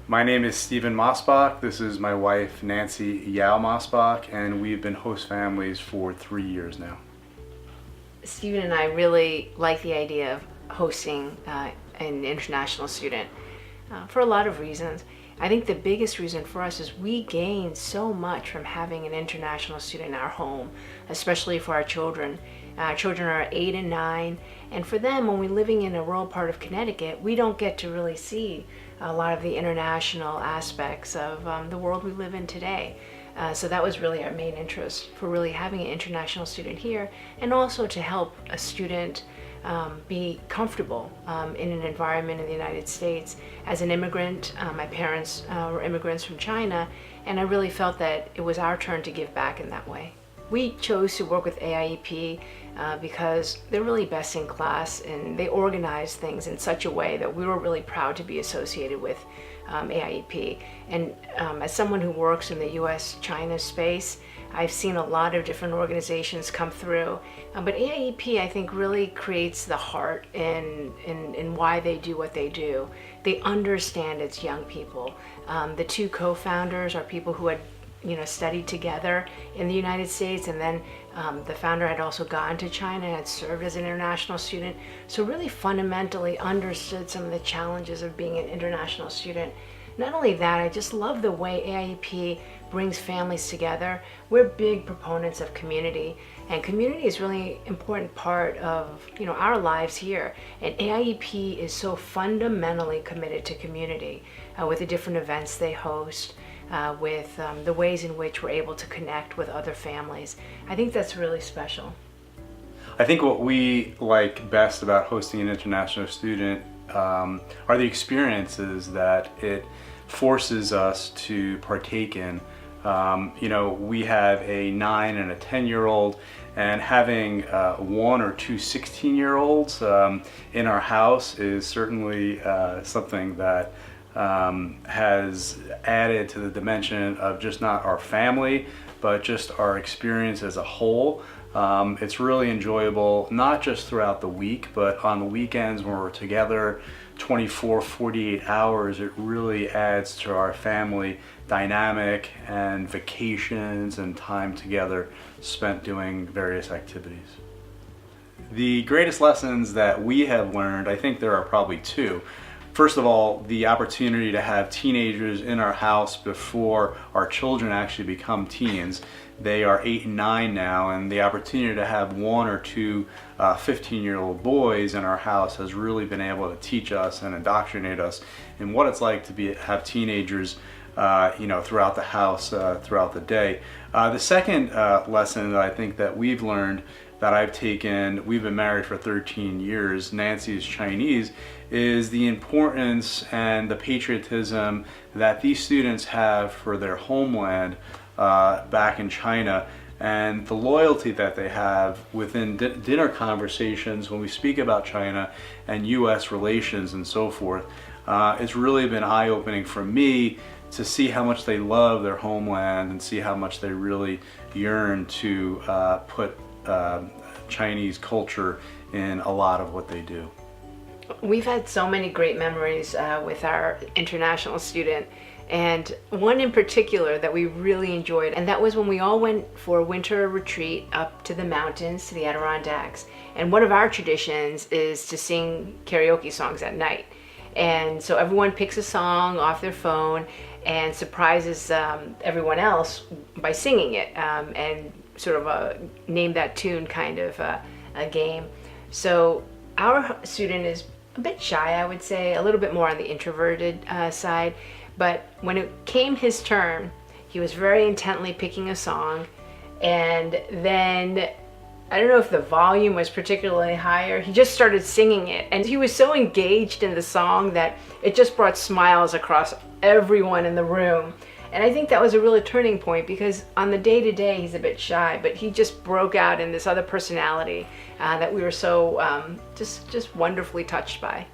My name is Stephen Mosbach. This is my wife, Nancy Yao Mosbach, and we've been host families for 3 years now. Stephen and I really like the idea of hosting an international student for a lot of reasons. I think the biggest reason for us is we gain so much from having an international student in our home, especially for our children. Our children are 8 and 9, and for them, when we're living in a rural part of Connecticut, we don't get to really see a lot of the international aspects of the world we live in today. So that was really our main interest for really having an international student here, and also to help a student be comfortable in an environment in the United States. As an immigrant, my parents were immigrants from China, and I really felt that it was our turn to give back in that way. We chose to work with AIEP because they're really best in class, and they organize things in such a way that we were really proud to be associated with AIEP. And as someone who works in the US-China space, I've seen a lot of different organizations come through, but AIEP I think really creates the heart in why they do what they do. They understand its young people. The two co-founders are people who had studied together in the United States, and then the founder had also gone to China and had served as an international student, so really fundamentally understood some of the challenges of being an international student. Not only that, I just love the way AIEP brings families together. We're big proponents of community, and community is really an important part of our lives here, and AIEP is so fundamentally committed to community with the different events they host, with the ways in which we're able to connect with other families. I think that's really special. I think what we like best about hosting an international student are the experiences that it forces us to partake in. We have a 9 and a 10-year-old, and having 1 or 2 16-year-olds in our house is certainly something that has added to the dimension of just not our family, but just our experience as a whole. It's really enjoyable, not just throughout the week, but on the weekends when we're together 24, 48 hours. It really adds to our family dynamic and vacations and time together spent doing various activities. The greatest lessons that we have learned, I think there are probably 2. First of all, the opportunity to have teenagers in our house before our children actually become teens. They are 8 and 9 now, and the opportunity to have 1 or 2 15-year-old boys in our house has really been able to teach us and indoctrinate us in what it's like to have teenagers throughout the house, throughout the day. The second lesson that I think that we've learned, that I've taken, we've been married for 13 years, Nancy is Chinese, is the importance and the patriotism that these students have for their homeland back in China, and the loyalty that they have within dinner conversations when we speak about China and US relations and so forth. It's really been eye-opening for me to see how much they love their homeland and see how much they really yearn to put Chinese culture in a lot of what they do. We've had so many great memories with our international student, and one in particular that we really enjoyed, and that was when we all went for a winter retreat up to the mountains, to the Adirondacks. And one of our traditions is to sing karaoke songs at night. And so everyone picks a song off their phone and surprises everyone else by singing it, and sort of a name that tune kind of a game. So our student is a bit shy, I would say, a little bit more on the introverted side. But when it came his turn, he was very intently picking a song, and then I don't know if the volume was particularly higher, he just started singing it, and he was so engaged in the song that it just brought smiles across everyone in the room. And I think that was a real turning point, because on the day-to-day he's a bit shy, but he just broke out in this other personality that we were so just wonderfully touched by.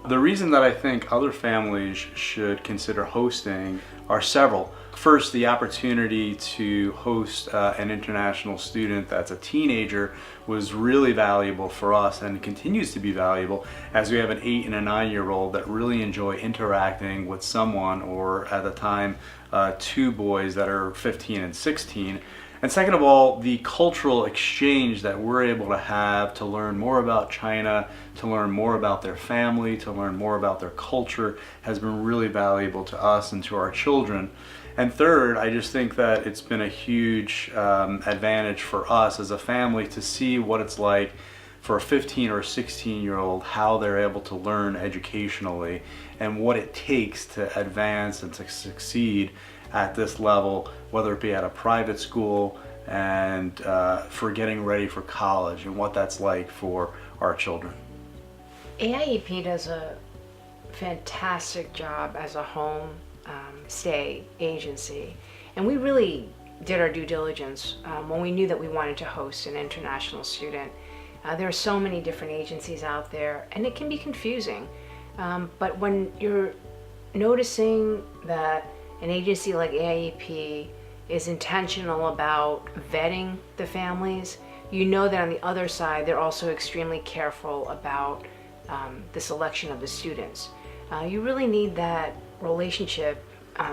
The reason that I think other families should consider hosting are several. First, the opportunity to host an international student that's a teenager was really valuable for us and continues to be valuable, as we have an 8 and a 9-year-old that really enjoy interacting with someone, or at the time, 2 boys that are 15 and 16. And second of all, the cultural exchange that we're able to have to learn more about China, to learn more about their family, to learn more about their culture has been really valuable to us and to our children. And third, I just think that it's been a huge advantage for us as a family to see what it's like for a 15 or 16-year-old, how they're able to learn educationally and what it takes to advance and to succeed at this level, whether it be at a private school and for getting ready for college, and what that's like for our children. AIEP does a fantastic job as a home stay agency, and we really did our due diligence when we knew that we wanted to host an international student. There are so many different agencies out there, and it can be confusing, but when you're noticing that an agency like AIEP is intentional about vetting the families, you know that on the other side they're also extremely careful about the selection of the students. You really need that relationship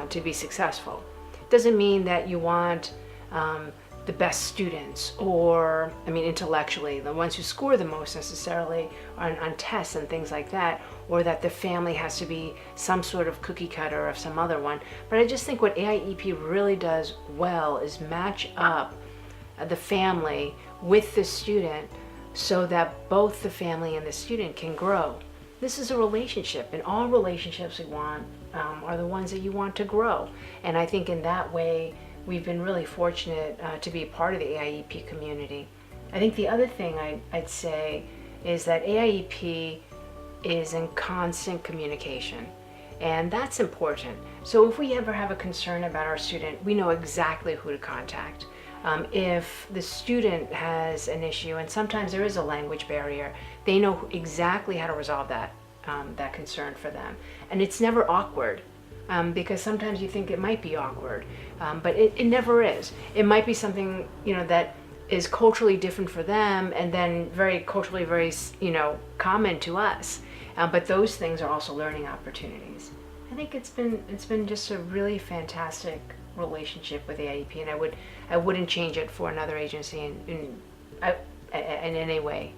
to be successful. Doesn't mean that you want the best students, or intellectually the ones who score the most necessarily on tests and things like that, or that the family has to be some sort of cookie cutter of some other one. But I just think what AIEP really does well is match up the family with the student so that both the family and the student can grow. This is a relationship, and all relationships we want are the ones that you want to grow. And I think in that way, we've been really fortunate to be a part of the AIEP community. I think the other thing I'd say is that AIEP is in constant communication, and that's important. So if we ever have a concern about our student, we know exactly who to contact. If the student has an issue, and sometimes there is a language barrier, they know exactly how to resolve that concern for them. And it's never awkward, because sometimes you think it might be awkward, but it never is. It might be something that is culturally different for them, and then very culturally very common to us. But those things are also learning opportunities. I think it's been just a really fantastic relationship with AIEP, and I wouldn't change it for another agency in any way.